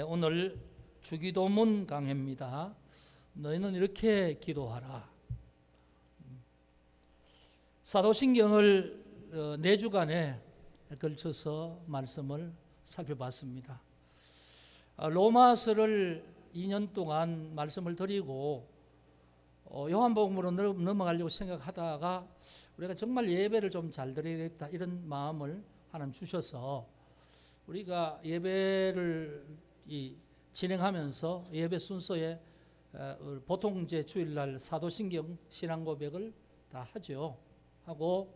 오늘 주기도문 강해입니다. 너희는 이렇게 기도하라. 사도신경을 4주간에 걸쳐서 말씀을 살펴봤습니다. 로마서를 2년 동안 말씀을 드리고 요한복음으로 넘어가려고 생각하다가 우리가 정말 예배를 좀 잘 드려야겠다 이런 마음을 하나님 주셔서 우리가 예배를 진행하면서 예배 순서에 보통 이제 주일날 사도신경 신앙 고백을 다 하죠. 하고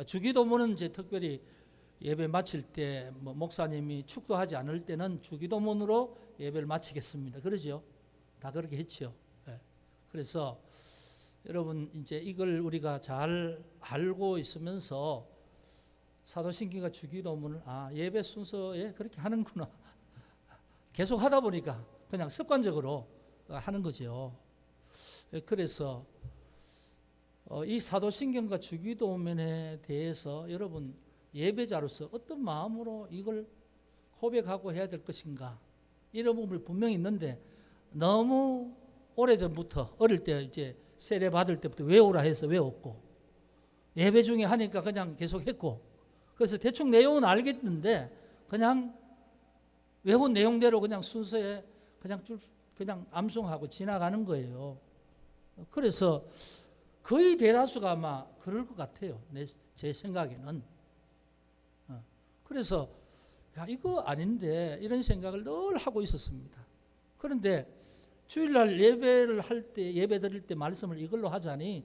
주기도문은 이제 특별히 예배 마칠 때 목사님이 축도하지 않을 때는 주기도문으로 예배를 마치겠습니다. 그러죠? 다 그렇게 했죠. 그래서 여러분 이제 이걸 우리가 잘 알고 있으면서 사도신경과 주기도문을 예배 순서에 그렇게 하는구나. 계속 하다 보니까 그냥 습관적으로 하는 거죠. 그래서 이 사도신경과 주기도문에 대해서 여러분 예배자로서 어떤 마음으로 이걸 고백하고 해야 될 것인가 이런 부분이 분명히 있는데 너무 오래전부터 어릴 때 이제 세례 받을 때부터 외우라 해서 외웠고 예배 중에 하니까 그냥 계속 했고 그래서 대충 내용은 알겠는데 그냥 외운 내용대로 그냥 순서에 그냥 암송하고 지나가는 거예요. 그래서 거의 대다수가 아마 그럴 것 같아요. 제 생각에는. 그래서 이거 아닌데 이런 생각을 늘 하고 있었습니다. 그런데 주일날 예배를 할 때 예배 드릴 때 말씀을 이걸로 하자니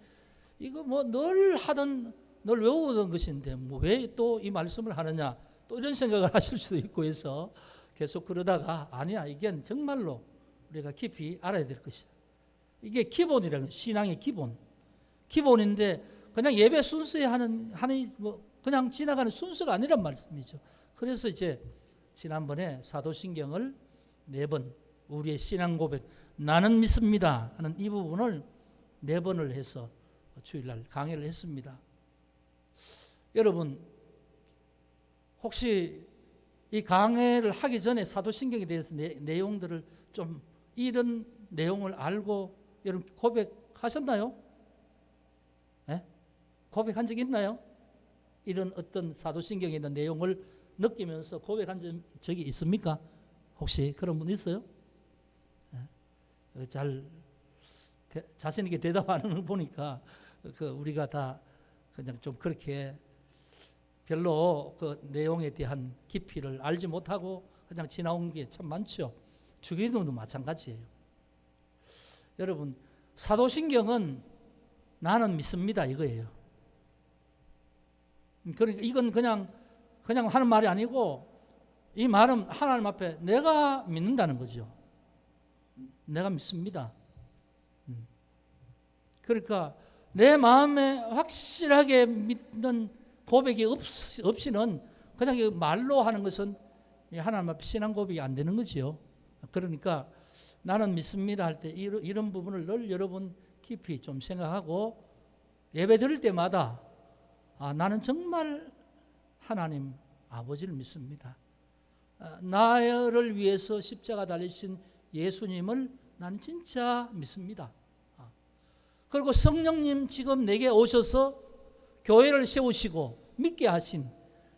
이거 뭐 늘 하던 늘 외우던 것인데 뭐 왜 또 이 말씀을 하느냐 또 이런 생각을 하실 수도 있고 해서 계속 그러다가 아니야 이게 정말로 우리가 깊이 알아야 될 것이야. 이게 기본이라는 신앙의 기본인데 그냥 예배 순서에 하는 뭐 그냥 지나가는 순서가 아니란 말씀이죠. 그래서 이제 지난번에 사도신경을 4번 우리의 신앙 고백 나는 믿습니다 하는 이 부분을 4번을 해서 주일날 강의를 했습니다. 여러분 혹시 이 강의를 하기 전에 사도신경에 대해서 내용들을 좀 이런 내용을 알고 여러분 고백하셨나요? 네? 고백한 적 있나요? 이런 어떤 사도신경에 있는 내용을 느끼면서 고백한 적이 있습니까? 혹시 그런 분 있어요? 네? 잘 자신 있게 대답하는 걸 보니까 우리가 다 그냥 좀 그렇게 별로 그 내용에 대한 깊이를 알지 못하고 그냥 지나온 게 참 많죠. 주기도문도 마찬가지예요. 여러분 사도신경은 나는 믿습니다 이거예요. 그러니까 이건 그냥 하는 말이 아니고 이 말은 하나님 앞에 내가 믿는다는 거죠. 내가 믿습니다. 그러니까 내 마음에 확실하게 믿는 고백이 없이는 그냥 말로 하는 것은 하나님 앞에 신앙 고백이 안 되는 거죠. 그러니까 나는 믿습니다 할 때 이런 부분을 늘 여러분 깊이 좀 생각하고 예배 드릴 때마다 나는 정말 하나님 아버지를 믿습니다. 나를 위해서 십자가 달리신 예수님을 나는 진짜 믿습니다. 그리고 성령님 지금 내게 오셔서 교회를 세우시고 믿게 하신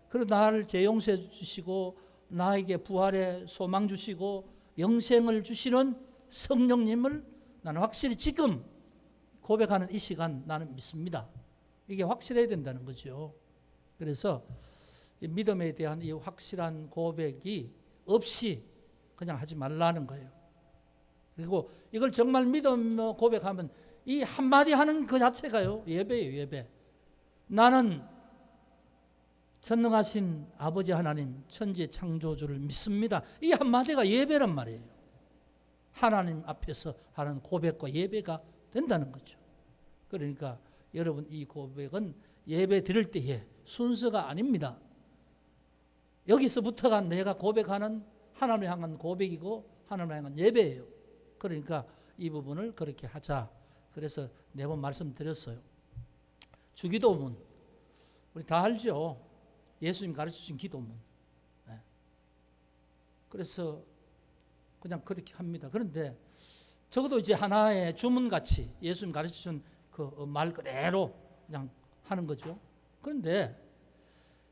그리고 나를 재용서해 주시고 나에게 부활의 소망 주시고 영생을 주시는 성령님을 나는 확실히 지금 고백하는 이 시간 나는 믿습니다. 이게 확실해야 된다는 거죠. 그래서 이 믿음에 대한 이 확실한 고백이 없이 그냥 하지 말라는 거예요. 그리고 이걸 정말 믿으며 고백하면 이 한마디 하는 그 자체가요 예배예요. 예배. 나는 전능하신 아버지 하나님 천지 창조주를 믿습니다. 이 한마디가 예배란 말이에요. 하나님 앞에서 하는 고백과 예배가 된다는 거죠. 그러니까 여러분 이 고백은 예배 드릴 때의 순서가 아닙니다. 여기서부터가 내가 고백하는 하나님을 향한 고백이고 하나님을 향한 예배예요. 그러니까 이 부분을 그렇게 하자. 그래서 4번 말씀드렸어요. 주기도문 우리 다 알죠. 예수님 가르쳐주신 기도문. 그래서 그냥 그렇게 합니다. 그런데 적어도 이제 하나의 주문같이 예수님 가르쳐준 그 말 그대로 그냥 하는 거죠. 그런데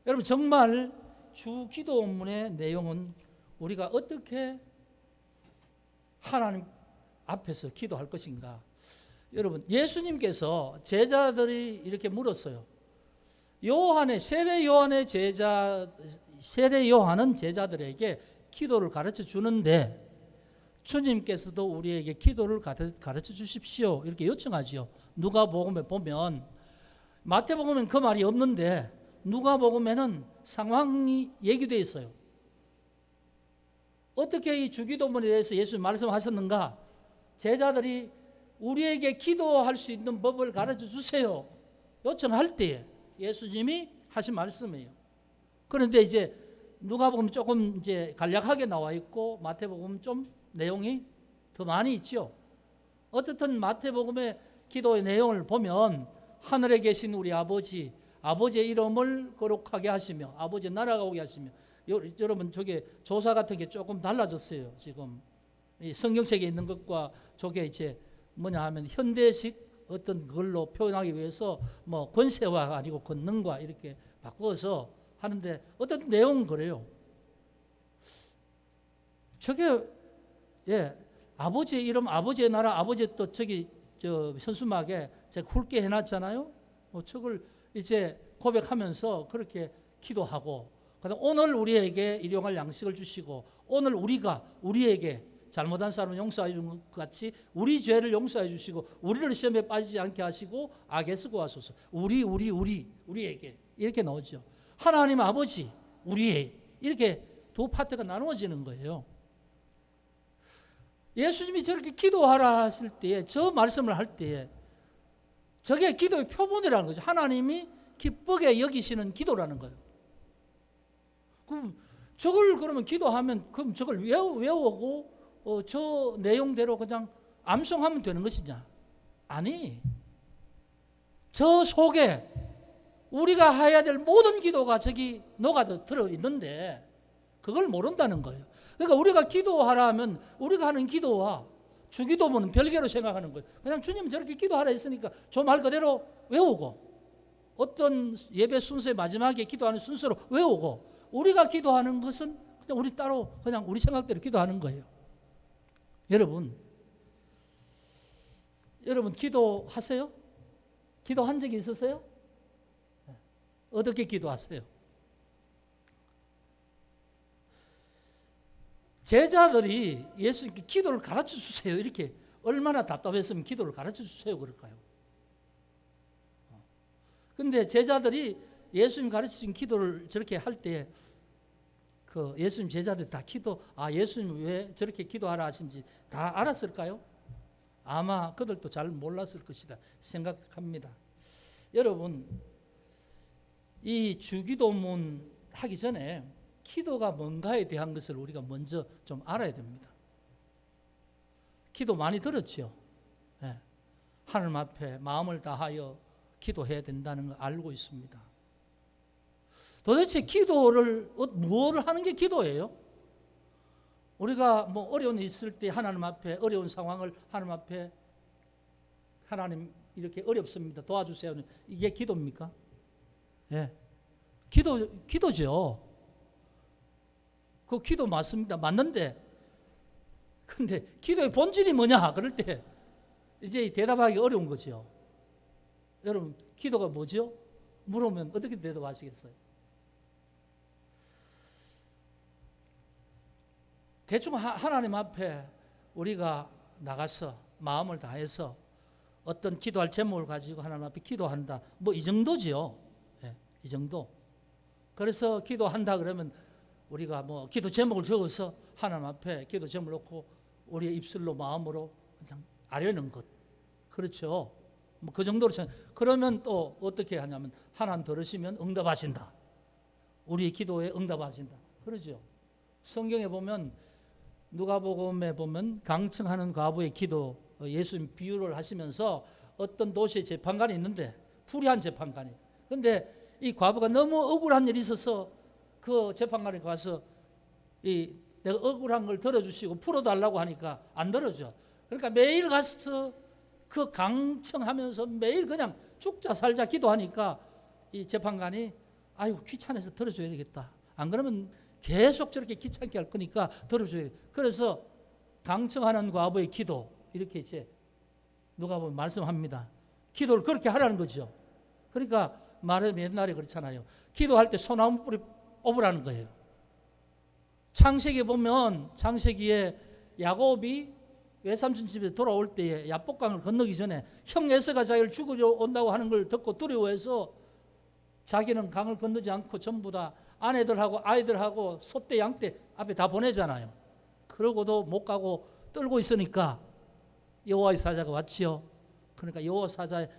여러분 정말 주 기도문의 내용은 우리가 어떻게 하나님 앞에서 기도할 것인가. 여러분 예수님께서 제자들이 이렇게 물었어요. 세례 요한은 제자들에게 기도를 가르쳐 주는데 주님께서도 우리에게 기도를 가르쳐 주십시오 이렇게 요청하지요. 누가복음에 보면, 마태복음에는 그 말이 없는데 누가복음에는 상황이 얘기되어 있어요. 어떻게 이 주기도문에 대해서 예수님 말씀하셨는가? 제자들이 우리에게 기도할 수 있는 법을 가르쳐 주세요 요청할 때에 예수님이 하신 말씀이에요. 그런데 이제 누가복음 조금 이제 간략하게 나와 있고 마태복음 좀 내용이 더 많이 있죠. 어떻든 마태복음의 기도의 내용을 보면 하늘에 계신 우리 아버지, 아버지의 이름을 거룩하게 하시며 아버지의 나라가 오게 하시며, 여러분 저게 조사 같은 게 조금 달라졌어요. 지금 이 성경책에 있는 것과 저게 이제 뭐냐 하면 현대식 어떤 그걸로 표현하기 위해서 뭐 권세화가 아니고 권능과 이렇게 바꿔서 하는데 어떤 내용은 그래요. 저게 아버지의 이름, 아버지의 나라, 아버지 또 저기 저 현수막에 제가 굵게 해놨잖아요. 저걸 이제 고백하면서 그렇게 기도하고, 그다음 오늘 우리에게 일용할 양식을 주시고, 오늘 우리에게 잘못한 사람을 용서해 주는 것 같이 우리 죄를 용서해 주시고, 우리를 시험에 빠지지 않게 하시고 악에서 구하소서. 우리에게 이렇게 나오죠. 하나님 아버지, 우리의, 이렇게 두 파트가 나누어지는 거예요. 예수님이 저렇게 기도하라 했을 때에, 저 말씀을 할 때에 저게 기도의 표본이라는 거죠. 하나님이 기쁘게 여기시는 기도라는 거예요. 그럼 저걸 그러면 기도하면 그럼 저걸 외우고 저 내용대로 그냥 암송하면 되는 것이냐? 아니, 저 속에 우리가 해야 될 모든 기도가 저기 녹아 들어있는데 그걸 모른다는 거예요. 그러니까 우리가 기도하라 하면 우리가 하는 기도와 주기도문은 별개로 생각하는 거예요. 그냥 주님 저렇게 기도하라 했으니까 저 말 그대로 외우고, 어떤 예배 순서의 마지막에 기도하는 순서로 외우고, 우리가 기도하는 것은 그냥 우리 따로 그냥 우리 생각대로 기도하는 거예요. 여러분 기도하세요? 기도한 적이 있으세요? 어떻게 기도하세요? 제자들이 예수님께 기도를 가르쳐 주세요 이렇게 얼마나 답답했으면 기도를 가르쳐 주세요 그럴까요? 근데 제자들이 예수님 가르치신 기도를 저렇게 할 때 그 예수님 제자들이 다 예수님 왜 저렇게 기도하라 하신지 다 알았을까요? 아마 그들도 잘 몰랐을 것이다 생각합니다. 여러분, 이 주기도문 하기 전에 기도가 뭔가에 대한 것을 우리가 먼저 좀 알아야 됩니다. 기도 많이 들었죠. 네. 하나님 앞에 마음을 다하여 기도해야 된다는 걸 알고 있습니다. 도대체 기도를 뭘 하는 게 기도예요? 우리가 뭐 어려운 일 있을 때 하나님 앞에, 어려운 상황을 하나님 앞에, 하나님 이렇게 어렵습니다 도와주세요, 이게 기도입니까? 예, 기도죠. 그 기도 맞습니다. 맞는데, 근데 기도의 본질이 뭐냐? 그럴 때 이제 대답하기 어려운 거죠. 여러분, 기도가 뭐죠? 물으면 어떻게 대답하시겠어요? 대충 하나님 앞에 우리가 나가서 마음을 다해서 어떤 기도할 제목을 가지고 하나님 앞에 기도한다, 뭐 이 정도지요. 예, 이 정도. 그래서 기도한다 그러면 우리가 뭐 기도 제목을 적어서 하나님 앞에 기도 제목을 놓고 우리의 입술로 마음으로 그냥 아뢰는 것, 그렇죠. 뭐 그 정도로 그러면 또 어떻게 하냐면 하나님 들으시면 응답하신다, 우리 기도에 응답하신다, 그러죠. 성경에 보면 누가복음에 보면 강청하는 과부의 기도, 예수님 비유를 하시면서 어떤 도시에 재판관이 있는데, 불의한 재판관이, 근데 이 과부가 너무 억울한 일이 있어서 그 재판관에 가서 이 내가 억울한 걸 들어주시고 풀어달라고 하니까 안 들어줘. 그러니까 매일 가서 그 강청하면서 매일 그냥 죽자 살자 기도하니까 이 재판관이 아유 귀찮아서 들어줘야 되겠다. 안 그러면 계속 저렇게 귀찮게 할 거니까 들어줘야 돼. 그래서 강청하는 과부의 기도 이렇게 이제 누가 보면 말씀합니다. 기도를 그렇게 하라는 거죠. 그러니까 말은 옛날에 그렇잖아요. 기도할 때 소나무 뿌리 뽑으라는 거예요. 창세기 보면 창세기에 야곱이 외삼촌 집에 돌아올 때에 야복강을 건너기 전에 형 에서가 자기를 죽으려 온다고 하는 걸 듣고 두려워해서 자기는 강을 건너지 않고 전부 다 아내들하고 아이들하고 소떼 양떼 앞에 다 보내잖아요. 그러고도 못 가고 떨고 있으니까 여호와의 사자가 왔지요. 그러니까 여호와 사자의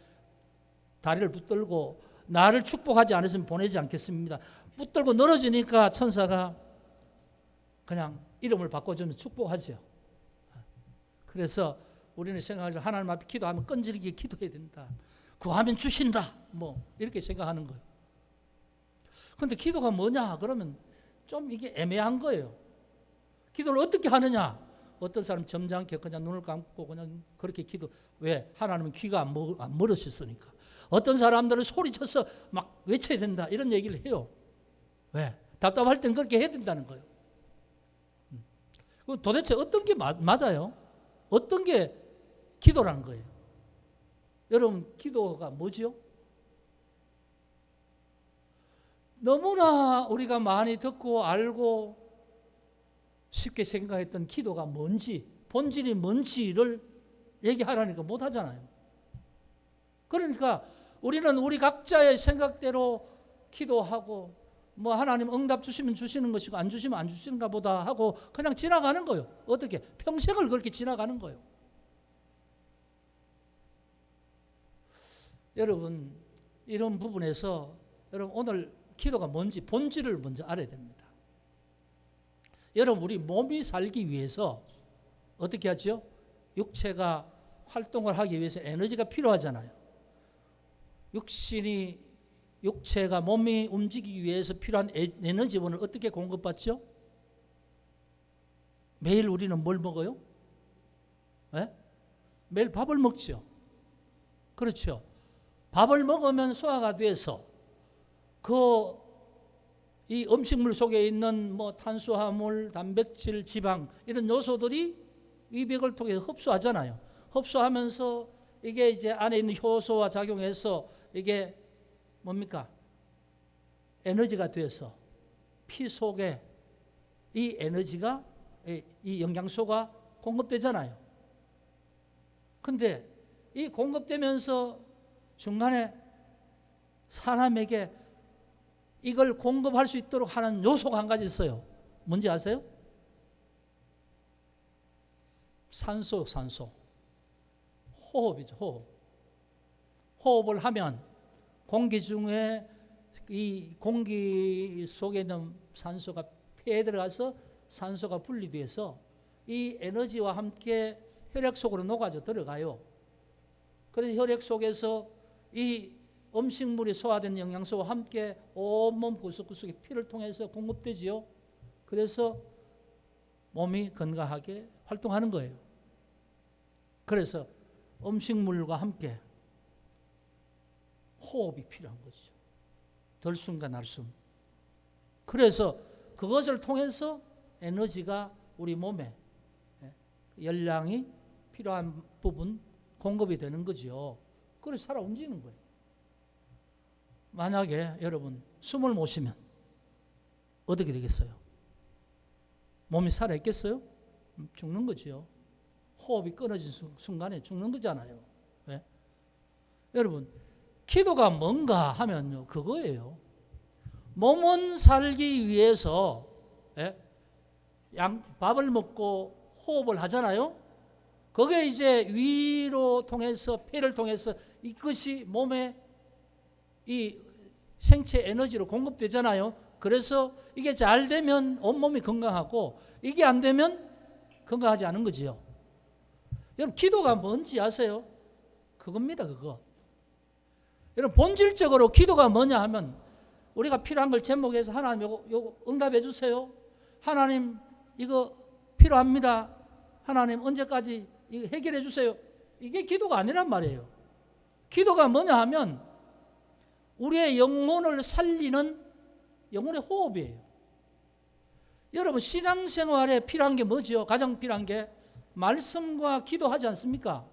다리를 붙들고 나를 축복하지 않으시면 보내지 않겠습니다. 붙들고 늘어지니까 천사가 그냥 이름을 바꿔주면 축복하죠. 그래서 우리는 생각하기로 하나님 앞에 기도하면 끈질기게 기도해야 된다. 구하면 주신다. 뭐 이렇게 생각하는 거예요. 그런데 기도가 뭐냐? 그러면 좀 이게 애매한 거예요. 기도를 어떻게 하느냐? 어떤 사람 점잖게 그냥 눈을 감고 그냥 그렇게 기도. 왜? 하나님은 귀가 안 멀으셨으니까. 어떤 사람들은 소리쳐서 막 외쳐야 된다. 이런 얘기를 해요. 왜? 답답할 땐 그렇게 해야 된다는 거예요. 도대체 어떤 게 맞아요? 어떤 게 기도라는 거예요? 여러분, 기도가 뭐죠? 너무나 우리가 많이 듣고 알고 쉽게 생각했던 기도가 뭔지, 본질이 뭔지를 얘기하라니까 못하잖아요. 그러니까 우리는 우리 각자의 생각대로 기도하고 뭐 하나님 응답 주시면 주시는 것이고 안 주시면 안 주시는가 보다 하고 그냥 지나가는 거예요. 어떻게? 평생을 그렇게 지나가는 거예요. 여러분, 이런 부분에서 여러분 오늘 기도가 뭔지 본질을 먼저 알아야 됩니다. 여러분, 우리 몸이 살기 위해서 어떻게 하죠? 육체가 활동을 하기 위해서 에너지가 필요하잖아요. 육체가 몸이 움직이기 위해서 필요한 에너지원을 어떻게 공급받죠? 매일 우리는 뭘 먹어요? 네? 매일 밥을 먹죠. 그렇죠. 밥을 먹으면 소화가 돼서 이 음식물 속에 있는 뭐 탄수화물, 단백질, 지방 이런 요소들이 위백을 통해서 흡수하잖아요. 흡수하면서 이게 이제 안에 있는 효소와 작용해서 이게 뭡니까? 에너지가 돼서 피 속에 이 에너지가 이 영양소가 공급되잖아요. 근데 이 공급되면서 중간에 사람에게 이걸 공급할 수 있도록 하는 요소가 한 가지 있어요. 뭔지 아세요? 산소. 호흡이죠. 호흡을 하면 공기 중에 이 공기 속에 있는 산소가 폐에 들어가서 산소가 분리돼서 이 에너지와 함께 혈액 속으로 녹아져 들어가요. 그래서 혈액 속에서 이 음식물이 소화된 영양소와 함께 온몸 구석구석에 피를 통해서 공급되지요. 그래서 몸이 건강하게 활동하는 거예요. 그래서 음식물과 함께 호흡이 필요한 거죠. 들숨과 날숨. 그래서 그것을 통해서 에너지가 우리 몸에 열량이 필요한 부분 공급이 되는 거죠. 그래서 살아 움직이는 거예요. 만약에 여러분 숨을 못 쉬면 어떻게 되겠어요? 몸이 살아있겠어요? 죽는 거죠. 호흡이 끊어진 순간에 죽는 거잖아요. 왜? 여러분, 기도가 뭔가 하면요, 그거예요. 몸은 살기 위해서 밥을 먹고 호흡을 하잖아요. 그게 이제 위로 통해서 폐를 통해서 이것이 몸에 이 생체 에너지로 공급되잖아요. 그래서 이게 잘 되면 온몸이 건강하고 이게 안 되면 건강하지 않은 거지요. 여러분, 기도가 뭔지 아세요? 그겁니다. 그거. 여러분, 본질적으로 기도가 뭐냐 하면 우리가 필요한 걸 제목해서 하나님 요거 응답해 주세요. 하나님 이거 필요합니다. 하나님 언제까지 이거 해결해 주세요. 이게 기도가 아니란 말이에요. 기도가 뭐냐 하면 우리의 영혼을 살리는 영혼의 호흡이에요. 여러분 신앙생활에 필요한 게 뭐지요? 가장 필요한 게 말씀과 기도하지 않습니까?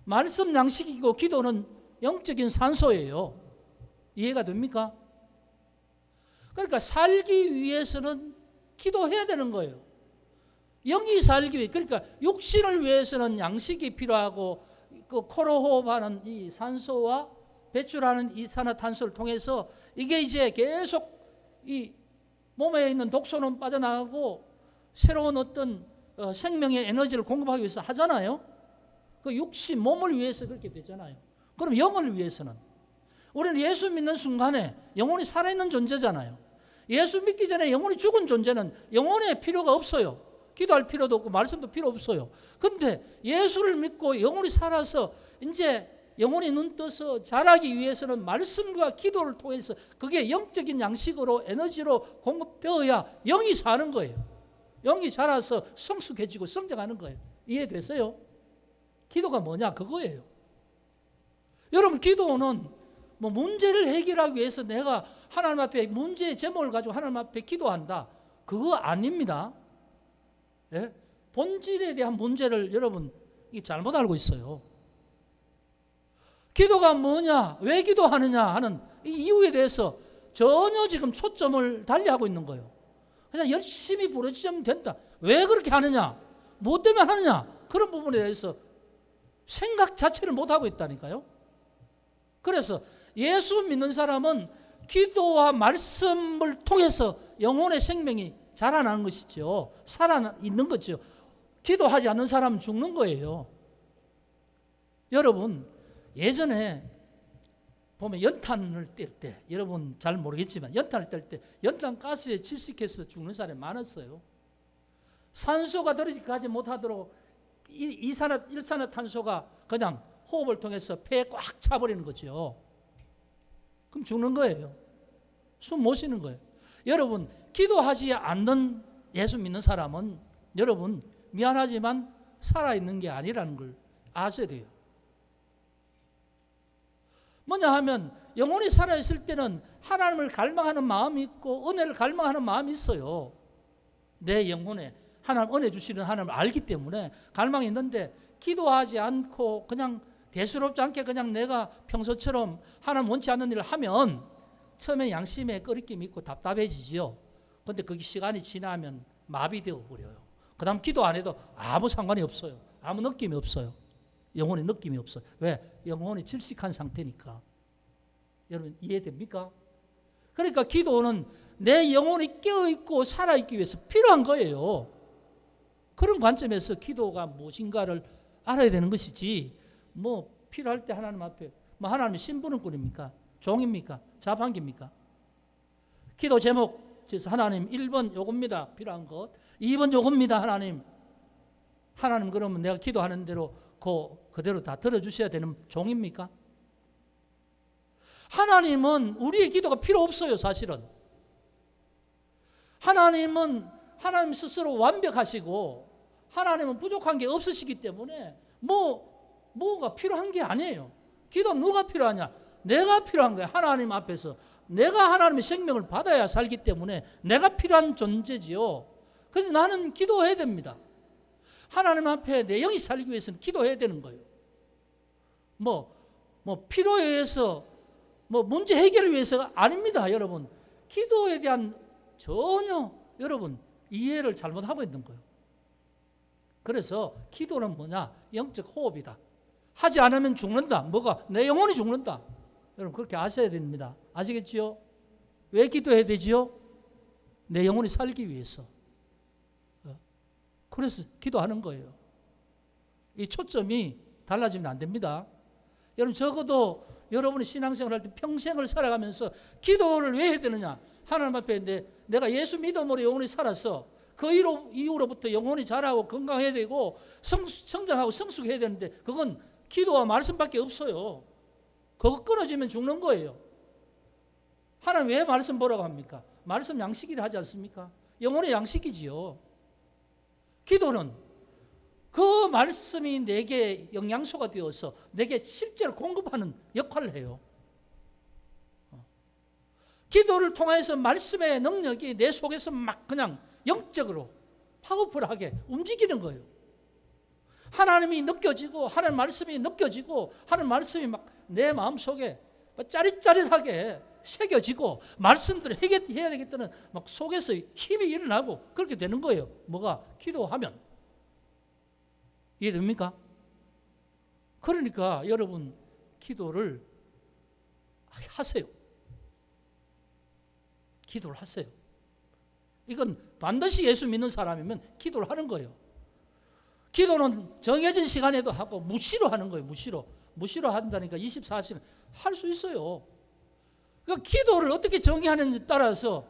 말씀 양식이고 기도는 영적인 산소예요. 이해가 됩니까? 그러니까 살기 위해서는 기도해야 되는 거예요. 영이 살기 위해, 그러니까 육신을 위해서는 양식이 필요하고 그 코로 호흡하는 이 산소와 배출하는 이산화탄소를 통해서 이게 이제 계속 이 몸에 있는 독소는 빠져나가고 새로운 어떤 생명의 에너지를 공급하기 위해서 하잖아요. 그 육신 몸을 위해서 그렇게 되잖아요. 그럼 영을 위해서는 우리는 예수 믿는 순간에 영혼이 살아있는 존재잖아요. 예수 믿기 전에 영혼이 죽은 존재는 영혼의 필요가 없어요. 기도할 필요도 없고 말씀도 필요 없어요. 근데 예수를 믿고 영혼이 살아서 이제 영혼이 눈 떠서 자라기 위해서는 말씀과 기도를 통해서 그게 영적인 양식으로 에너지로 공급되어야 영이 사는 거예요. 영이 자라서 성숙해지고 성장하는 거예요. 이해되세요? 기도가 뭐냐? 그거예요. 여러분 기도는 뭐 문제를 해결하기 위해서 내가 하나님 앞에 문제의 제목을 가지고 하나님 앞에 기도한다. 그거 아닙니다. 예? 본질에 대한 문제를 여러분 잘못 알고 있어요. 기도가 뭐냐, 왜 기도하느냐 하는 이 이유에 대해서 전혀 지금 초점을 달리하고 있는 거예요. 그냥 열심히 부르짖으면 된다. 왜 그렇게 하느냐, 뭐 때문에 하느냐, 그런 부분에 대해서 생각 자체를 못하고 있다니까요. 그래서 예수 믿는 사람은 기도와 말씀을 통해서 영혼의 생명이 자라나는 것이죠. 살아있는 거죠. 기도하지 않는 사람은 죽는 거예요. 여러분 예전에 보면 연탄을 뗄 때, 여러분 잘 모르겠지만 연탄을 뗄 때 연탄 가스에 질식해서 죽는 사람이 많았어요. 산소가 들어가지 못하도록 일산화탄소가 그냥 호흡을 통해서 폐에 꽉 차버리는 거죠. 그럼 죽는 거예요. 숨 못 쉬는 거예요. 여러분 기도하지 않는 예수 믿는 사람은 여러분 미안하지만 살아있는 게 아니라는 걸 아셔야 돼요. 뭐냐 하면 영혼이 살아있을 때는 하나님을 갈망하는 마음이 있고 은혜를 갈망하는 마음이 있어요. 내 영혼에 하나님 은혜 주시는 하나님을 알기 때문에 갈망이 있는데 기도하지 않고 그냥 대수롭지 않게 그냥 내가 평소처럼 하나님 원치 않는 일을 하면 처음에 양심에 꺼리낌이 있고 답답해지지요. 그런데 그 시간이 지나면 마비되어 버려요. 그 다음 기도 안 해도 아무 상관이 없어요. 아무 느낌이 없어요. 영혼의 느낌이 없어요. 왜? 영혼이 질식한 상태니까. 여러분 이해됩니까? 그러니까 기도는 내 영혼이 깨어있고 살아있기 위해서 필요한 거예요. 그런 관점에서 기도가 무엇인가를 알아야 되는 것이지 뭐 필요할 때 하나님 앞에 뭐 하나님이 심부름꾼입니까? 종입니까? 자판기입니까? 기도 제목 그래서 하나님 1번 요겁니다. 필요한 것. 2번 요겁니다. 하나님 그러면 내가 기도하는 대로 그대로 다 들어주셔야 되는 종입니까? 하나님은 우리의 기도가 필요 없어요. 사실은 하나님은 하나님 스스로 완벽하시고 하나님은 부족한 게 없으시기 때문에 뭐가 필요한 게 아니에요. 기도 누가 필요하냐? 내가 필요한 거야. 하나님 앞에서 내가 하나님의 생명을 받아야 살기 때문에 내가 필요한 존재지요. 그래서 나는 기도해야 됩니다. 하나님 앞에 내 영이 살기 위해서는 기도해야 되는 거예요. 필요에 의해서 문제 해결을 위해서가 아닙니다. 여러분 기도에 대한 전혀 여러분 이해를 잘못하고 있는 거예요. 그래서 기도는 뭐냐? 영적 호흡이다. 하지 않으면 죽는다. 내 영혼이 죽는다. 여러분 그렇게 아셔야 됩니다. 아시겠지요? 왜 기도해야 되지요? 내 영혼이 살기 위해서. 그래서 기도하는 거예요. 이 초점이 달라지면 안 됩니다. 여러분 적어도 여러분이 신앙생활 할 때 평생을 살아가면서 기도를 왜 해야 되느냐? 하나님 앞에 내가 예수 믿음으로 영혼이 살아서 그 이후로부터 영혼이 자라고 건강해야 되고 성장하고 성숙해야 되는데 그건 기도와 말씀밖에 없어요. 그거 끊어지면 죽는 거예요. 하나님 왜 말씀 보라고 합니까? 말씀 양식이라 하지 않습니까? 영혼의 양식이지요. 기도는 그 말씀이 내게 영양소가 되어서 내게 실제로 공급하는 역할을 해요. 기도를 통해서 말씀의 능력이 내 속에서 막 그냥 영적으로 파워풀하게 움직이는 거예요. 하나님이 느껴지고 하나님 말씀이 느껴지고 하나님 말씀이 막 내 마음속에 짜릿짜릿하게 새겨지고 말씀들을 해야 되겠다는 막 속에서 힘이 일어나고 그렇게 되는 거예요. 뭐가? 기도하면. 이해됩니까? 그러니까 여러분 기도를 하세요. 기도를 하세요. 이건 반드시 예수 믿는 사람이면 기도를 하는 거예요. 기도는 정해진 시간에도 하고 무시로 하는 거예요. 무시로 한다니까 24시간 할 수 있어요. 그러니까 기도를 어떻게 정의하느냐에 따라서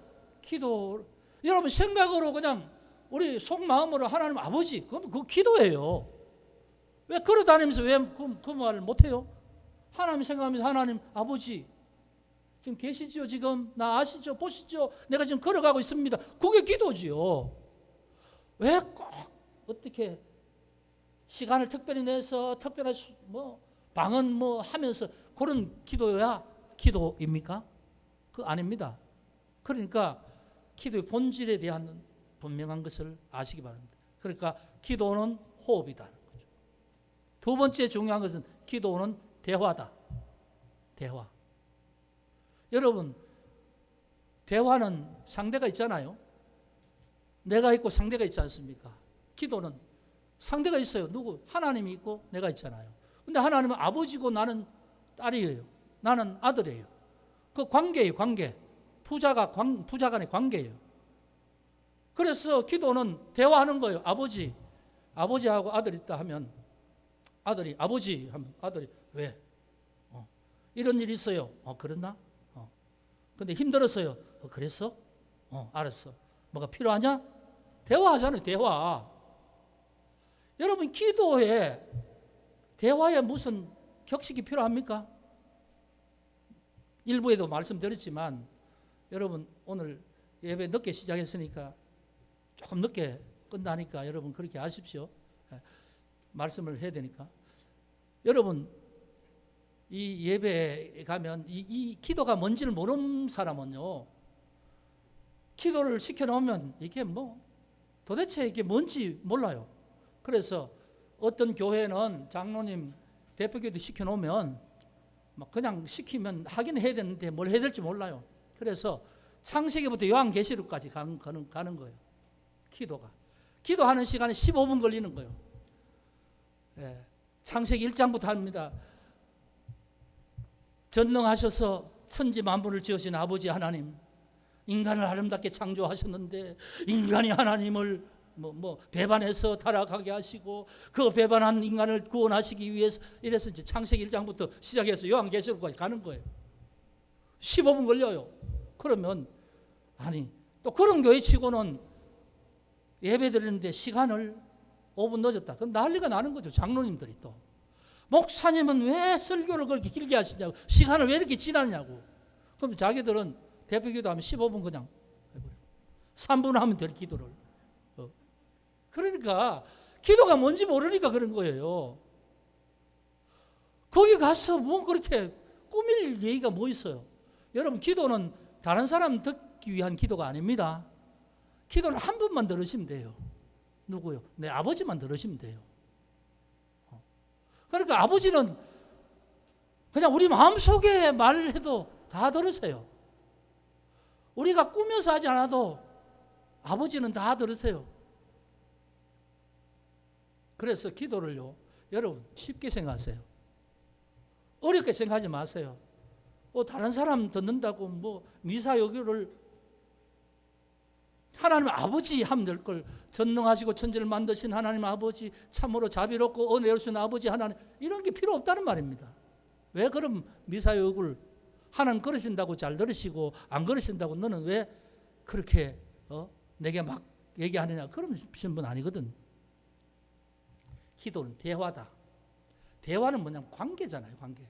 여러분 생각으로 그냥 우리 속마음으로 하나님 아버지 그건 기도예요. 왜 걸어다니면서 왜 그 말을 못해요? 하나님 생각하면서 하나님 아버지 지금 계시죠? 지금 나 아시죠? 보시죠? 내가 지금 걸어가고 있습니다. 그게 기도지요. 왜 꼭 어떻게 시간을 특별히 내서 특별한 방언 하면서 그런 기도야 기도입니까? 그거 아닙니다. 그러니까 기도의 본질에 대한 분명한 것을 아시기 바랍니다. 그러니까 기도는 호흡이다는 거죠. 두 번째 중요한 것은 기도는 대화다. 대화. 여러분 대화는 상대가 있잖아요. 내가 있고 상대가 있지 않습니까? 기도는 상대가 있어요. 누구? 하나님이 있고 내가 있잖아요. 근데 하나님은 아버지고 나는 딸이에요. 나는 아들이에요. 그 관계예요. 관계. 부자 간의 관계예요. 그래서 기도는 대화하는 거예요. 아버지하고 아들 있다 하면 아들이 아버지 하면 아들이 왜? 이런 일이 있어요. 그랬나? 근데 힘들었어요. 그랬어? 알았어. 뭐가 필요하냐? 대화하잖아요. 대화. 여러분 대화에 무슨 격식이 필요합니까? 일부에도 말씀드렸지만 여러분 오늘 예배 늦게 시작했으니까 조금 늦게 끝나니까 여러분 그렇게 아십시오. 말씀을 해야 되니까. 여러분 이 예배에 가면 이 기도가 뭔지를 모르는 사람은요. 기도를 시켜놓으면 이게 도대체 이게 뭔지 몰라요. 그래서 어떤 교회는 장로님 대표기도 시켜놓으면 그냥 시키면 하긴 해야 되는데 뭘 해야 될지 몰라요. 그래서 창세기부터 요한계시록까지 가는 거예요. 기도하는 시간에 15분 걸리는 거예요. 창세기 1장부터 합니다. 전능하셔서 천지 만물을 지으신 아버지 하나님, 인간을 아름답게 창조하셨는데 인간이 하나님을 배반해서 타락하게 하시고 그 배반한 인간을 구원하시기 위해서 이래서 이제 창세기 1장부터 시작해서 요한계시록까지 가는 거예요. 15분 걸려요. 그러면 또 그런 교회 치고는 예배 드리는데 시간을 5분 늦었다. 그럼 난리가 나는 거죠. 장로님들이 또. 목사님은 왜 설교를 그렇게 길게 하시냐고. 시간을 왜 이렇게 지나냐고. 그럼 자기들은 대표기도 하면 15분 그냥 해버려요. 3분 하면 될 기도를. 그러니까 기도가 뭔지 모르니까 그런 거예요. 거기 가서 그렇게 꾸밀 얘기가 뭐 있어요. 여러분 기도는 다른 사람 듣기 위한 기도가 아닙니다. 기도는 한 분만 들으시면 돼요. 누구요? 내 아버지만 들으시면 돼요. 그러니까 아버지는 그냥 우리 마음속에 말해도 다 들으세요. 우리가 꾸며서 하지 않아도 아버지는 다 들으세요. 그래서 기도를요, 여러분 쉽게 생각하세요. 어렵게 생각하지 마세요. 다른 사람 듣는다고 미사여기를 하나님 아버지 하면 될 걸. 전능하시고 천지를 만드신 하나님 아버지, 참으로 자비롭고 은혜로우신 아버지 하나님, 이런 게 필요 없다는 말입니다. 왜 그럼 미사여기를 하나님 그러신다고 잘 들으시고 안 그러신다고 너는 왜 그렇게 내게 막 얘기하느냐, 그런 분 아니거든. 기도는 대화다. 대화는 뭐냐면 관계잖아요. 관계.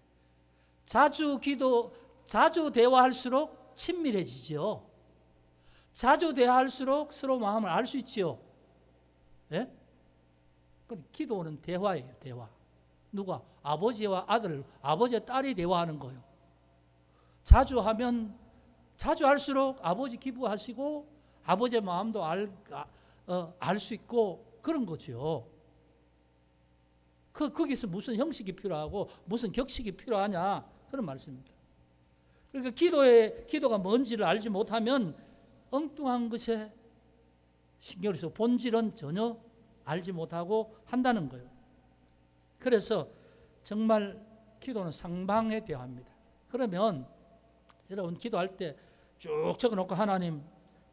자주 대화할수록 친밀해지죠. 자주 대화할수록 서로 마음을 알 수 있지요. 예? 기도는 대화예요, 대화. 누가? 아버지와 아들, 아버지와 딸이 대화하는 거예요. 자주 하면 자주 할수록 아버지 기뻐하시고 아버지의 마음도 알 수 있고 그런 거죠. 거기서 무슨 형식이 필요하고 무슨 격식이 필요하냐 그런 말씀입니다. 그러니까 기도가 뭔지를 알지 못하면 엉뚱한 것에 신경을 써서 본질은 전혀 알지 못하고 한다는 거예요. 그래서 정말 기도는 상방에 대화입니다. 그러면 여러분 기도할 때 쭉 적어놓고 하나님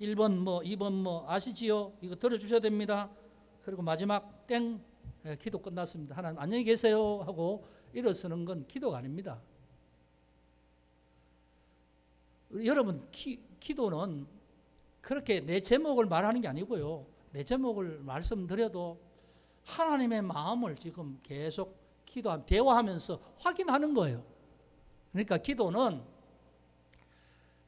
1번 뭐 2번 뭐 아시지요? 이거 들어주셔야 됩니다. 그리고 마지막 땡 기도 끝났습니다. 하나님 안녕히 계세요 하고 일어서는 건 기도가 아닙니다. 여러분 기도는 그렇게 내 제목을 말하는 게 아니고요. 내 제목을 말씀드려도 하나님의 마음을 지금 계속 대화하면서 확인하는 거예요. 그러니까 기도는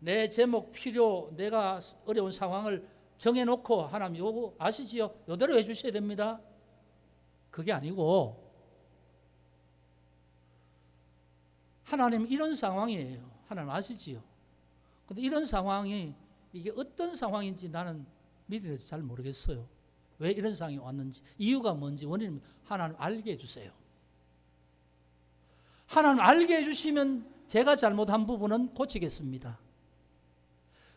내 제목 필요, 내가 어려운 상황을 정해놓고 하나님 요거 아시지요? 요대로 해주셔야 됩니다. 그게 아니고 하나님 이런 상황이에요. 하나님 아시지요? 근데 이런 상황이 이게 어떤 상황인지 나는 믿어서 잘 모르겠어요. 왜 이런 상황이 왔는지, 이유가 뭔지, 원인은 하나님 알게 해주세요. 하나님 알게 해주시면 제가 잘못한 부분은 고치겠습니다.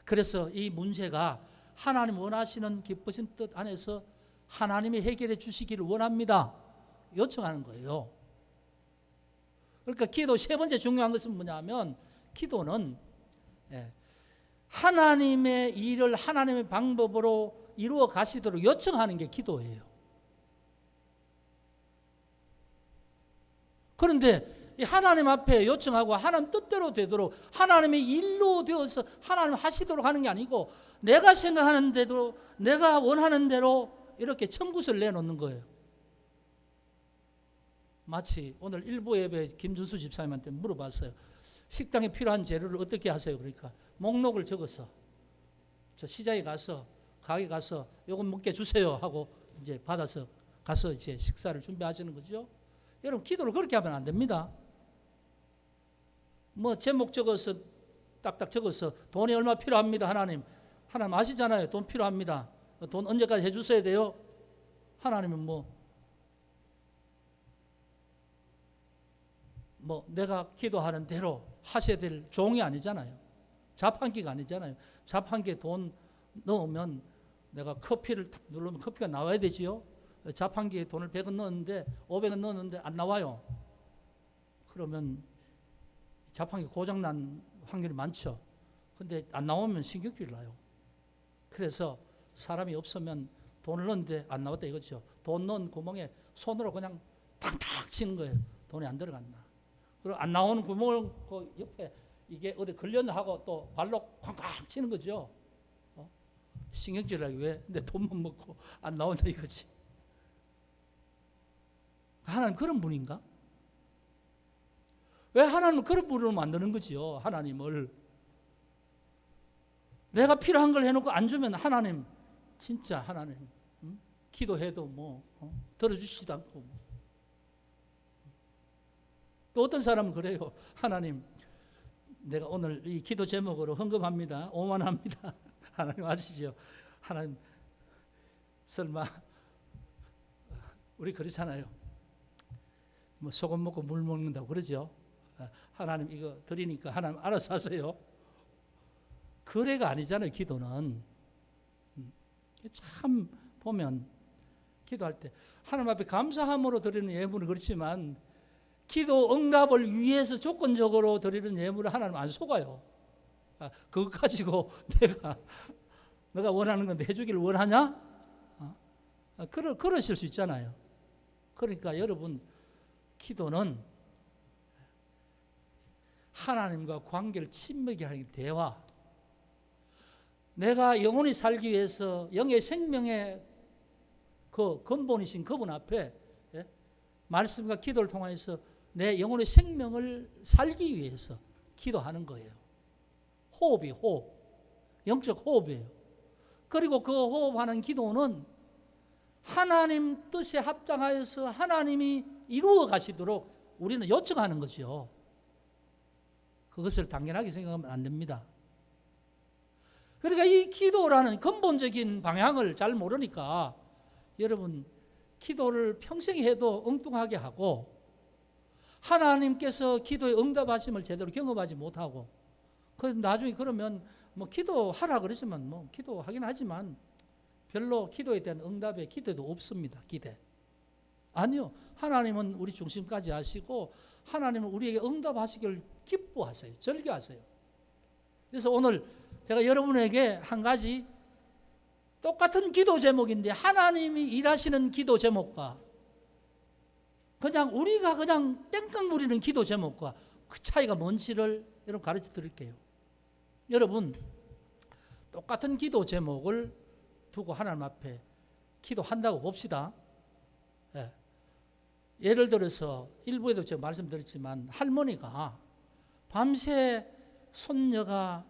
그래서 이 문제가 하나님 원하시는 기쁘신 뜻 안에서 하나님이 해결해 주시기를 원합니다. 요청하는 거예요. 그러니까 기도 세 번째 중요한 것은 뭐냐면 기도는 하나님의 일을 하나님의 방법으로 이루어 가시도록 요청하는 게 기도예요. 그런데 하나님 앞에 요청하고 하나님 뜻대로 되도록 하나님의 일로 되어서 하나님 하시도록 하는 게 아니고 내가 생각하는 대로 내가 원하는 대로 이렇게 청구서를 내놓는 거예요. 마치 오늘 일부 예배 김준수 집사님한테 물어봤어요. 식당에 필요한 재료를 어떻게 하세요? 그러니까 목록을 적어서 저 시장에 가서 가게 가서 요거 먹게 주세요 하고 이제 받아서 가서 이제 식사를 준비하시는 거죠. 여러분 기도를 그렇게 하면 안 됩니다. 뭐 제목 적어서 딱딱 적어서 돈이 얼마 필요합니다. 하나님 아시잖아요. 돈 필요합니다. 돈 언제까지 해주셔야 돼요? 하나님은 뭐 내가 기도하는 대로 하셔야 될 종이 아니잖아요. 자판기가 아니잖아요. 자판기에 돈 넣으면 내가 커피를 탁 누르면 커피가 나와야 되지요. 자판기에 돈을 100원 넣었는데 500원 넣었는데 안 나와요. 그러면 자판기 고장난 확률이 많죠. 근데 안 나오면 신경질이 나요. 그래서 사람이 없으면 돈을 넣는데 안 나왔다 이거죠. 돈 넣은 구멍에 손으로 그냥 탁탁 치는 거예요. 돈이 안 들어갔나. 그리고 안 나오는 구멍을 그 옆에 이게 어디 걸렸나 하고 또 발로 쾅쾅 치는 거죠. 신경질나게 왜? 내 돈만 먹고 안 나온다 이거지. 하나님 그런 분인가? 왜 하나님은 그런 분으로 만드는 거지요? 하나님을 내가 필요한 걸 해놓고 안 주면 하나님 진짜 하나님 기도해도 들어주시지도 않고 또 어떤 사람은 그래요. 하나님 내가 오늘 이 기도 제목으로 헌금합니다. 5만 원 합니다. 하나님 아시죠? 하나님 설마 우리 그렇잖아요. 소금 먹고 물 먹는다고 그러죠. 하나님 이거 드리니까 하나님 알아서 하세요. 그래가 아니잖아요. 기도는 참 보면 기도할 때 하나님 앞에 감사함으로 드리는 예물은 그렇지만 기도 응답을 위해서 조건적으로 드리는 예물을 하나님 안 속아요. 그거 가지고 내가 원하는 건데 해주기를 원하냐? 그러실 수 있잖아요. 그러니까 여러분 기도는 하나님과 관계를 친밀하게 하는 대화. 내가 영원히 살기 위해서 영의 생명의 그 근본이신 그분 앞에 말씀과 기도를 통해서 내 영혼의 생명을 살기 위해서 기도하는 거예요. 호흡. 영적 호흡이에요. 그리고 그 호흡하는 기도는 하나님 뜻에 합당하여서 하나님이 이루어 가시도록 우리는 요청하는 거죠. 그것을 당연하게 생각하면 안 됩니다. 그러니까 이 기도라는 근본적인 방향을 잘 모르니까 여러분 기도를 평생 해도 엉뚱하게 하고 하나님께서 기도에 응답하심을 제대로 경험하지 못하고 그래서 나중에 그러면 뭐 기도하라 그러지만 뭐 기도하긴 하지만 별로 기도에 대한 응답의 기대도 없습니다. 기대. 아니요. 하나님은 우리 중심까지 하시고 하나님은 우리에게 응답하시기를 기뻐하세요. 즐겨하세요. 그래서 오늘 제가 여러분에게 한 가지 똑같은 기도 제목인데 하나님이 일하시는 기도 제목과 그냥 우리가 그냥 땡깡 부리는 기도 제목과 그 차이가 뭔지를 여러분 가르쳐 드릴게요. 여러분 똑같은 기도 제목을 두고 하나님 앞에 기도한다고 봅시다. 예. 예를 들어서 일부에도 제가 말씀드렸지만 할머니가 밤새 손녀가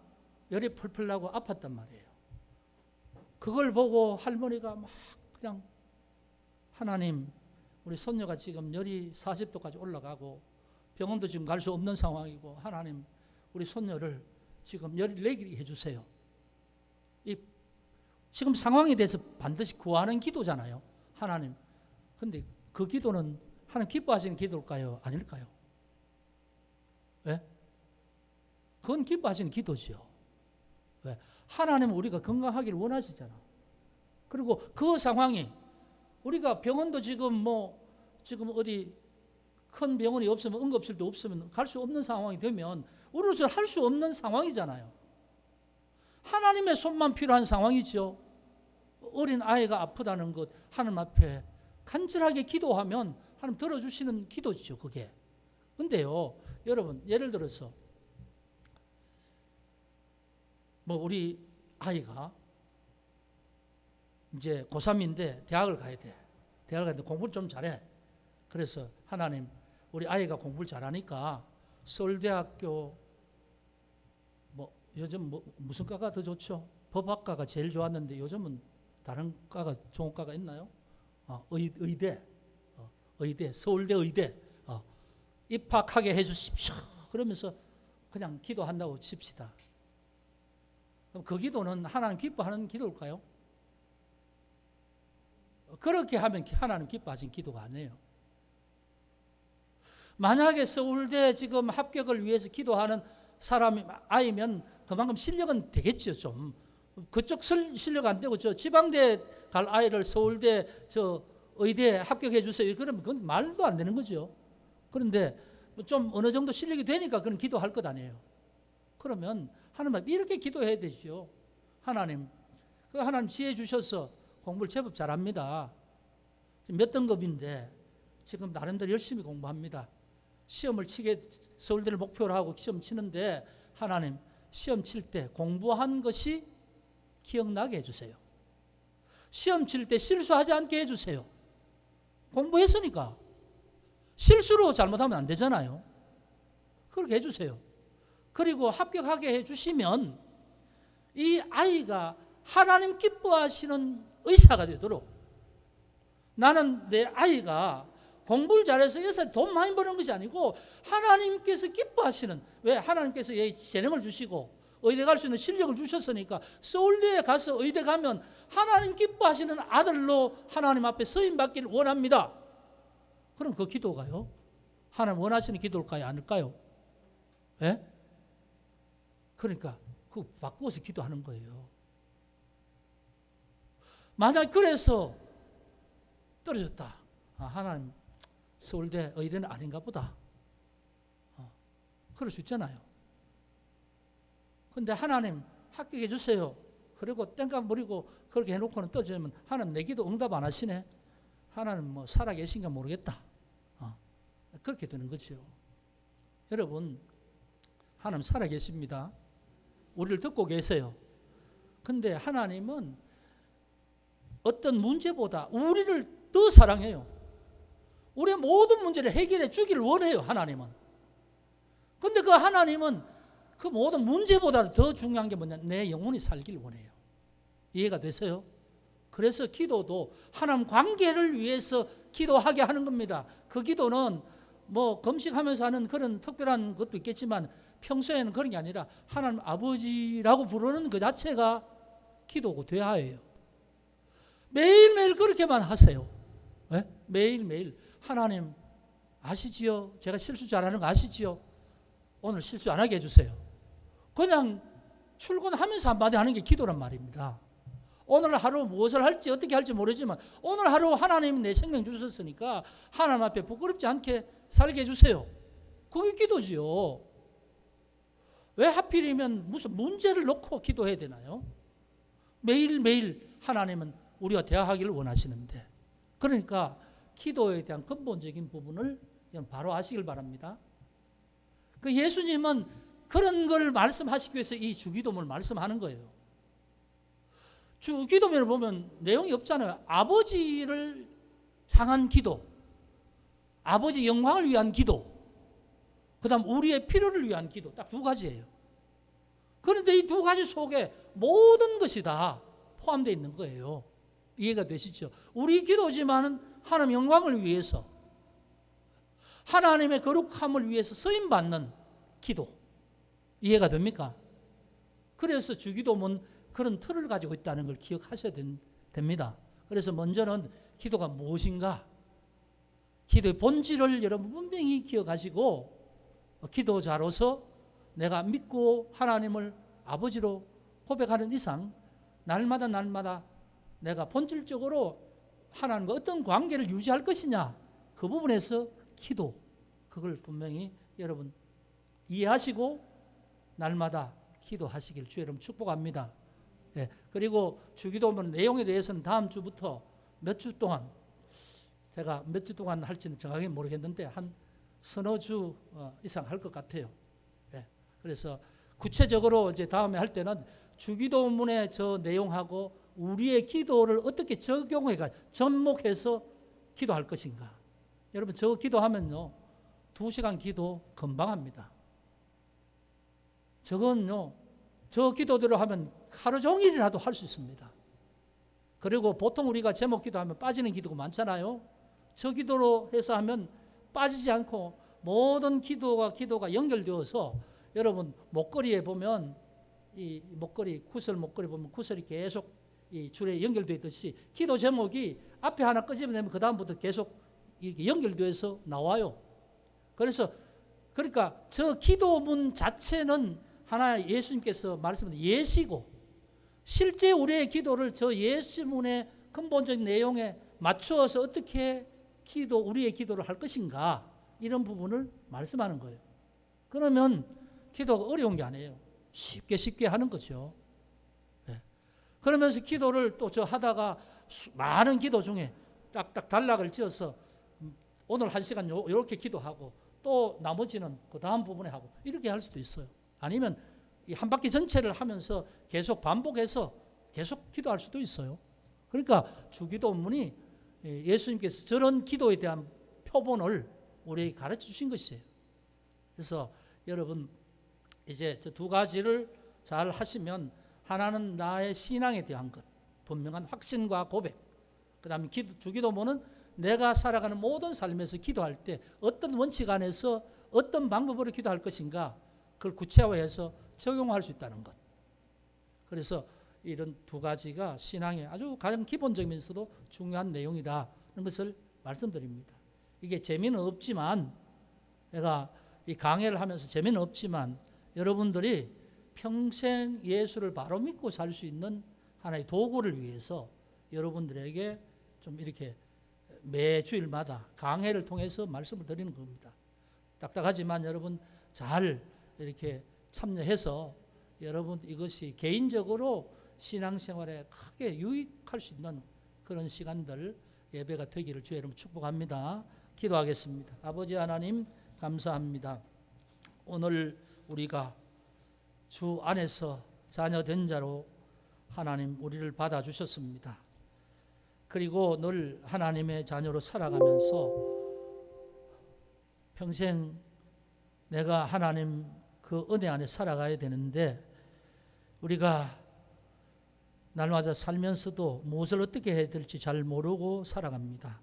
열이 풀풀 나고 아팠단 말이에요. 그걸 보고 할머니가 막 그냥 하나님 우리 손녀가 지금 열이 40도까지 올라가고 병원도 지금 갈 수 없는 상황이고 하나님 우리 손녀를 지금 열이 내게 해주세요. 이 지금 상황에 대해서 반드시 구하는 기도잖아요. 하나님. 근데 그 기도는 하나님 기뻐하시는 기도일까요? 아닐까요? 왜? 그건 기뻐하시는 기도지요. 왜? 하나님은 우리가 건강하기를 원하시잖아. 그리고 그 상황이 우리가 병원도 지금 지금 어디 큰 병원이 없으면 응급실도 없으면 갈 수 없는 상황이 되면 우리로서 할 수 없는 상황이잖아요. 하나님의 손만 필요한 상황이죠. 어린 아이가 아프다는 것 하나님 앞에 간절하게 기도하면 하나님 들어주시는 기도죠. 그게. 근데요 여러분 예를 들어서 우리 아이가 이제 고3인데 대학을 가야 돼. 대학을 가는데 공부를 좀 잘해. 그래서 하나님 우리 아이가 공부를 잘하니까 서울대학교 요즘 무슨 과가 더 좋죠? 법학과가 제일 좋았는데 요즘은 다른 과가 좋은 과가 있나요? 의대, 서울대 의대 입학하게 해주십시오. 그러면서 그냥 기도한다고 칩시다. 그럼 그 기도는 하나님 기뻐하는 기도일까요? 그렇게 하면 하나님 기뻐하신 기도가 아니에요. 만약에 서울대 지금 합격을 위해서 기도하는 사람이 아이면 그만큼 실력은 되겠죠. 좀 그쪽 실력 안 되고 저 지방대 갈 아이를 서울대 의대 합격해 주세요. 그러면 그건 말도 안 되는 거죠. 그런데 좀 어느 정도 실력이 되니까 그런 기도할 것 아니에요. 그러면 하나님 이렇게 기도해야 되죠. 하나님 지혜 주셔서 공부를 제법 잘합니다. 지금 몇 등급인데 지금 나름대로 열심히 공부합니다. 시험을 치게 서울대를 목표로 하고 시험 치는데 하나님 시험 칠 때 공부한 것이 기억나게 해주세요. 시험 칠 때 실수하지 않게 해주세요. 공부했으니까 실수로 잘못하면 안 되잖아요. 그렇게 해주세요. 그리고 합격하게 해주시면 이 아이가 하나님 기뻐하시는 의사가 되도록 나는 내 아이가 공부를 잘해서 여기서 돈 많이 버는 것이 아니고 하나님께서 기뻐하시는 왜? 하나님께서 얘 재능을 주시고 의대 갈 수 있는 실력을 주셨으니까 서울대에 가서 의대 가면 하나님 기뻐하시는 아들로 하나님 앞에 서임 받기를 원합니다. 그럼 그 기도가요? 하나님 원하시는 기도일까요? 아닐까요? 예? 그러니까 그거 바꾸어서 기도하는 거예요. 만약 그래서 떨어졌다. 하나님 서울대 의대는 아닌가 보다. 그럴 수 있잖아요. 근데 하나님 합격해 주세요. 그리고 땡깡 부리고 그렇게 해놓고는 떨어지면 하나님 내 기도 응답 안 하시네. 하나님 살아 계신가 모르겠다. 그렇게 되는 거죠. 여러분 하나님 살아 계십니다. 우리를 듣고 계세요. 근데 하나님은 어떤 문제보다 우리를 더 사랑해요. 우리의 모든 문제를 해결해 주기를 원해요. 하나님은. 근데 그 하나님은 그 모든 문제보다 더 중요한 게 뭐냐? 내 영혼이 살기를 원해요. 이해가 되세요? 그래서 기도도 하나님 관계를 위해서 기도하게 하는 겁니다. 그 기도는 뭐 금식하면서 하는 그런 특별한 것도 있겠지만 평소에는 그런 게 아니라 하나님 아버지라고 부르는 그 자체가 기도고 대화예요. 매일매일 그렇게만 하세요. 네? 매일매일 하나님 아시지요? 제가 실수 잘하는 거 아시지요? 오늘 실수 안 하게 해주세요. 그냥 출근하면서 한마디 하는 게 기도란 말입니다. 오늘 하루 무엇을 할지 어떻게 할지 모르지만 오늘 하루 하나님 내 생명 주셨으니까 하나님 앞에 부끄럽지 않게 살게 해주세요. 그게 기도지요. 왜 하필이면 무슨 문제를 놓고 기도해야 되나요? 매일매일 하나님은 우리와 대화하기를 원하시는데, 그러니까 기도에 대한 근본적인 부분을 바로 아시길 바랍니다. 그 예수님은 그런 걸 말씀하시기 위해서 이 주기도문을 말씀하는 거예요. 주기도문을 보면 내용이 없잖아요. 아버지를 향한 기도, 아버지 영광을 위한 기도, 그 다음 우리의 필요를 위한 기도, 딱 두 가지예요. 그런데 이 두 가지 속에 모든 것이 다 포함되어 있는 거예요. 이해가 되시죠? 우리 기도지만은 하나님 영광을 위해서, 하나님의 거룩함을 위해서 쓰임받는 기도. 이해가 됩니까? 그래서 주기도문 그런 틀을 가지고 있다는 걸 기억하셔야 됩니다. 그래서 먼저는 기도가 무엇인가? 기도의 본질을 여러분 분명히 기억하시고, 기도자로서 내가 믿고 하나님을 아버지로 고백하는 이상 날마다 내가 본질적으로 하나님과 어떤 관계를 유지할 것이냐, 그 부분에서 기도, 그걸 분명히 여러분 이해하시고 날마다 기도하시길 주의 이름 축복합니다. 예, 그리고 주기도문 내용에 대해서는 다음 주부터 몇 주 동안, 제가 몇 주 동안 할지는 정확히 모르겠는데 한 서너 주 이상 할 것 같아요. 예, 그래서 구체적으로 이제 다음에 할 때는 주기도문의 저 내용하고 우리의 기도를 어떻게 적용해가 접목해서 기도할 것인가. 여러분 저 기도하면요 2시간 기도 금방 합니다. 저건요 저 기도대로 하면 하루 종일이라도 할 수 있습니다. 그리고 보통 우리가 제목 기도하면 빠지는 기도가 많잖아요. 저 기도로 해서 하면 빠지지 않고 모든 기도가 연결되어서, 여러분 목걸이에 보면 이 목걸이, 구슬 목걸이 보면 구슬이 계속 이 줄에 연결되어 있듯이 기도 제목이 앞에 하나 끄집어내면 그 다음부터 계속 이렇게 연결되어서 나와요. 그러니까 저 기도문 자체는 하나 예수님께서 말씀하신 예시고, 실제 우리의 기도를 저 예수문의 근본적인 내용에 맞추어서 어떻게 우리의 기도를 할 것인가, 이런 부분을 말씀하는 거예요. 그러면 기도가 어려운 게 아니에요. 쉽게 하는 거죠. 네. 그러면서 기도를 또 저 하다가 많은 기도 중에 딱딱 단락을 지어서 오늘 1시간 이렇게 기도하고 또 나머지는 그 다음 부분에 하고 이렇게 할 수도 있어요. 아니면 이 한 바퀴 전체를 하면서 계속 반복해서 계속 기도할 수도 있어요. 그러니까 주기도문이 예수님께서 저런 기도에 대한 표본을 우리에게 가르쳐 주신 것이에요. 그래서 여러분 이제 저 두 가지를 잘 하시면, 하나는 나의 신앙에 대한 것, 분명한 확신과 고백, 그 다음에 주기도문은 내가 살아가는 모든 삶에서 기도할 때 어떤 원칙 안에서 어떤 방법으로 기도할 것인가, 그걸 구체화해서 적용할 수 있다는 것. 그래서 이런 두 가지가 신앙의 아주 가장 기본적이면서도 중요한 내용이라는 것을 말씀드립니다. 이게 재미는 없지만, 제가 이 강의를 하면서 재미는 없지만 여러분들이 평생 예수를 바로 믿고 살 수 있는 하나의 도구를 위해서 여러분들에게 좀 이렇게 매 주일마다 강해를 통해서 말씀을 드리는 겁니다. 딱딱하지만 여러분 잘 이렇게 참여해서 여러분 이것이 개인적으로 신앙생활에 크게 유익할 수 있는 그런 시간들, 예배가 되기를 주의 이름으로 축복합니다. 기도하겠습니다. 아버지 하나님 감사합니다. 오늘 우리가 주 안에서 자녀 된 자로 하나님 우리를 받아주셨습니다. 그리고 늘 하나님의 자녀로 살아가면서 평생 내가 하나님 그 은혜 안에 살아가야 되는데, 우리가 날마다 살면서도 무엇을 어떻게 해야 될지 잘 모르고 살아갑니다.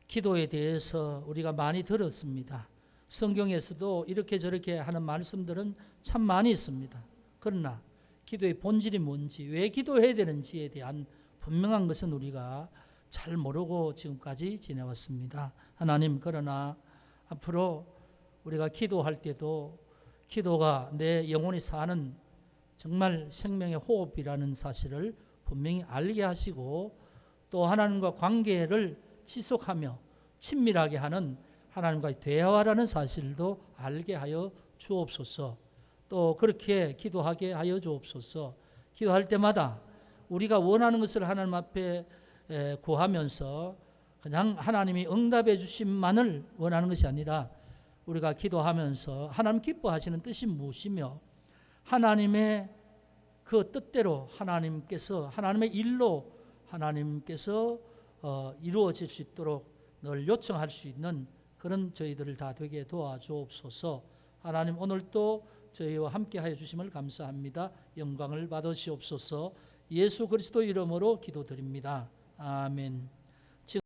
기도에 대해서 우리가 많이 들었습니다. 성경에서도 이렇게 저렇게 하는 말씀들은 참 많이 있습니다. 그러나 기도의 본질이 뭔지, 왜 기도해야 되는지에 대한 분명한 것은 우리가 잘 모르고 지금까지 지내왔습니다. 하나님, 그러나 앞으로 우리가 기도할 때도 기도가 내 영혼이 사는 정말 생명의 호흡이라는 사실을 분명히 알게 하시고, 또 하나님과 관계를 지속하며 친밀하게 하는 하나님과의 대화라는 사실도 알게 하여 주옵소서. 또 그렇게 기도하게 하여 주옵소서. 기도할 때마다 우리가 원하는 것을 하나님 앞에 구하면서 그냥 하나님이 응답해 주심만을 원하는 것이 아니라, 우리가 기도하면서 하나님 기뻐하시는 뜻이 무엇이며 하나님의 그 뜻대로 하나님께서 하나님의 일로 하나님께서 이루어질 수 있도록 늘 요청할 수 있는 그런 저희들을 다 되게 도와주옵소서. 하나님, 오늘도 저희와 함께 하여 주심을 감사합니다. 영광을 받으시옵소서. 예수 그리스도 이름으로 기도드립니다. 아멘.